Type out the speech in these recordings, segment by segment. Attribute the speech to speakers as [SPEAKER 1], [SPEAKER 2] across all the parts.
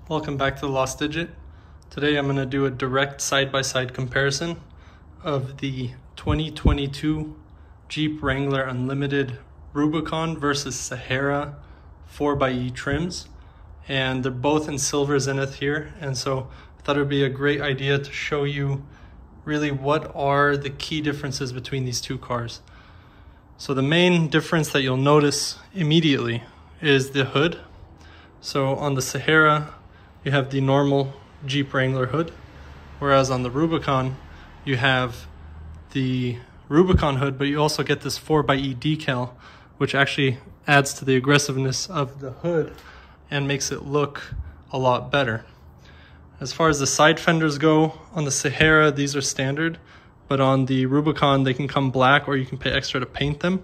[SPEAKER 1] Welcome back to The Lost Digit. Today I'm going to do a direct side-by-side comparison of the 2022 Jeep Wrangler Unlimited Rubicon versus Sahara 4xe trims. And they're both in silver Zynith here, and so I thought it would be a great idea to show you really what are the key differences between these two cars. So the main difference that you'll notice immediately is the hood. So on the Sahara, you have the normal Jeep Wrangler hood, whereas on the Rubicon, you have the Rubicon hood, but you also get this 4xe decal, which actually adds to the aggressiveness of the hood and makes it look a lot better. As far as the side fenders go, on the Sahara, these are standard, but on the Rubicon, they can come black or you can pay extra to paint them.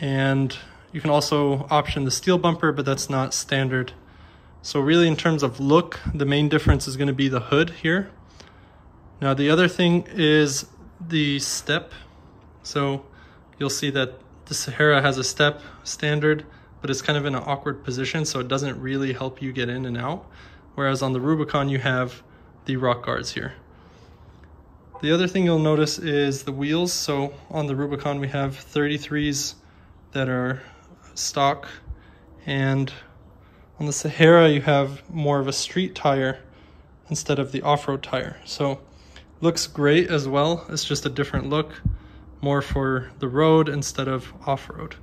[SPEAKER 1] And you can also option the steel bumper, but that's not standard. So really in terms of look, the main difference is going to be the hood here. Now the other thing is the step. So you'll see that the Sahara has a step standard, but it's kind of in an awkward position, so it doesn't really help you get in and out. Whereas on the Rubicon, you have the rock guards here. The other thing you'll notice is the wheels. So on the Rubicon, we have 33s that are stock, and on the Sahara, you have more of a street tire instead of the off-road tire. So looks great as well. It's just a different look, more for the road instead of off-road.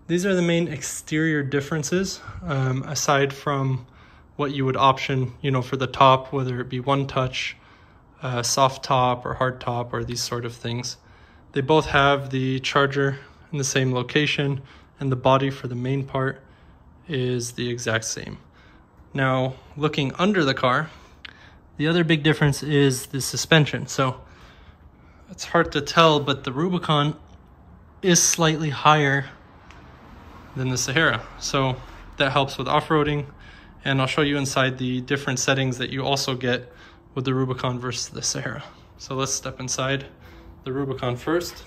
[SPEAKER 1] These are the main exterior differences, aside from what you would option, for the top, whether it be one touch, soft top or hard top, or these sort of things. They both have the charger in the same location, and the body for the main part is the exact same. Now, looking under the car, the other big difference is the suspension. So it's hard to tell, but the Rubicon is slightly higher than the Sahara. So that helps with off-roading, and I'll show you inside the different settings that you also get with the Rubicon versus the Sahara. So let's step inside the Rubicon first.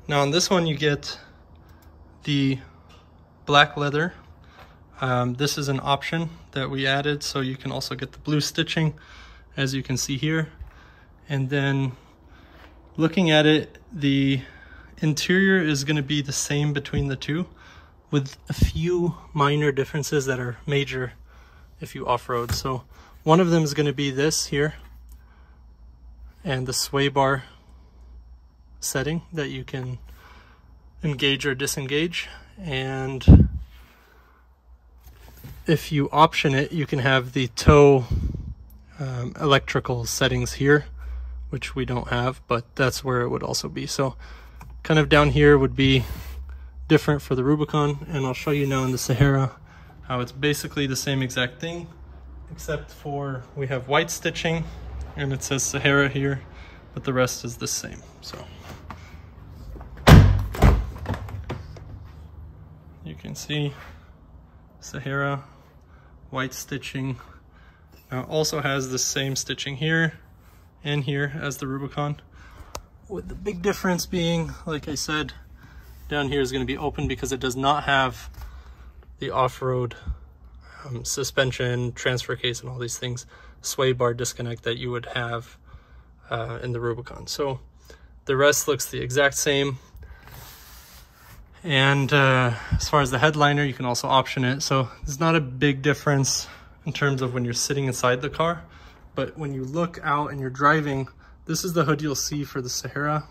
[SPEAKER 1] Now on this one you get the black leather. This is an option that we added, so you can also get the blue stitching, as you can see here. And then looking at it, the interior is going to be the same between the two, with a few minor differences that are major if you off-road. So one of them is going to be this here, and the sway bar setting that you can engage or disengage. And if you option it, you can have the tow electrical settings here, which we don't have, but that's where it would also be. So kind of down here would be different for the Rubicon, and I'll show you now in the Sahara how it's basically the same exact thing, except for we have white stitching and it says Sahara here, but the rest is the same. So you can see Sahara, white stitching. Now it also has the same stitching here and here as the Rubicon, with the big difference being, like I said, down here is going to be open because it does not have the off-road suspension, transfer case, and all these things, sway bar disconnect that you would have in the Rubicon. So the rest looks the exact same. And as far as the headliner, you can also option it. So there's not a big difference in terms of when you're sitting inside the car, but when you look out and you're driving, this is the hood you'll see for the Sahara.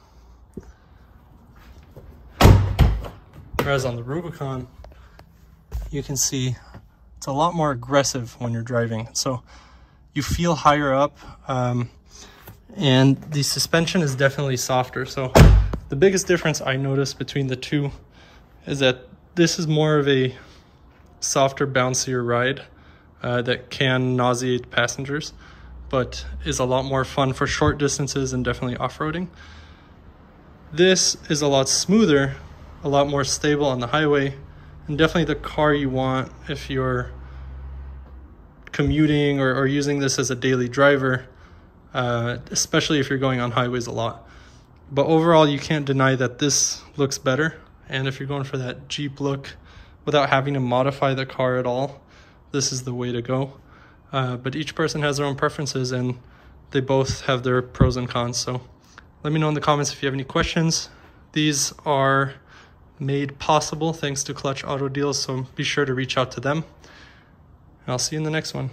[SPEAKER 1] Whereas on the Rubicon, you can see it's a lot more aggressive when you're driving. So you feel higher up, and the suspension is definitely softer. So the biggest difference I noticed between the two is that this is more of a softer, bouncier ride that can nauseate passengers, but is a lot more fun for short distances and definitely off-roading. This is a lot smoother, a lot more stable on the highway, and definitely the car you want if you're commuting or using this as a daily driver, especially if you're going on highways a lot. But overall, you can't deny that this looks better. And if you're going for that Jeep look without having to modify the car at all, this is the way to go. But each person has their own preferences, and they both have their pros and cons. So let me know in the comments if you have any questions. These are made possible thanks to Clutch Auto Deals, so be sure to reach out to them. And I'll see you in the next one.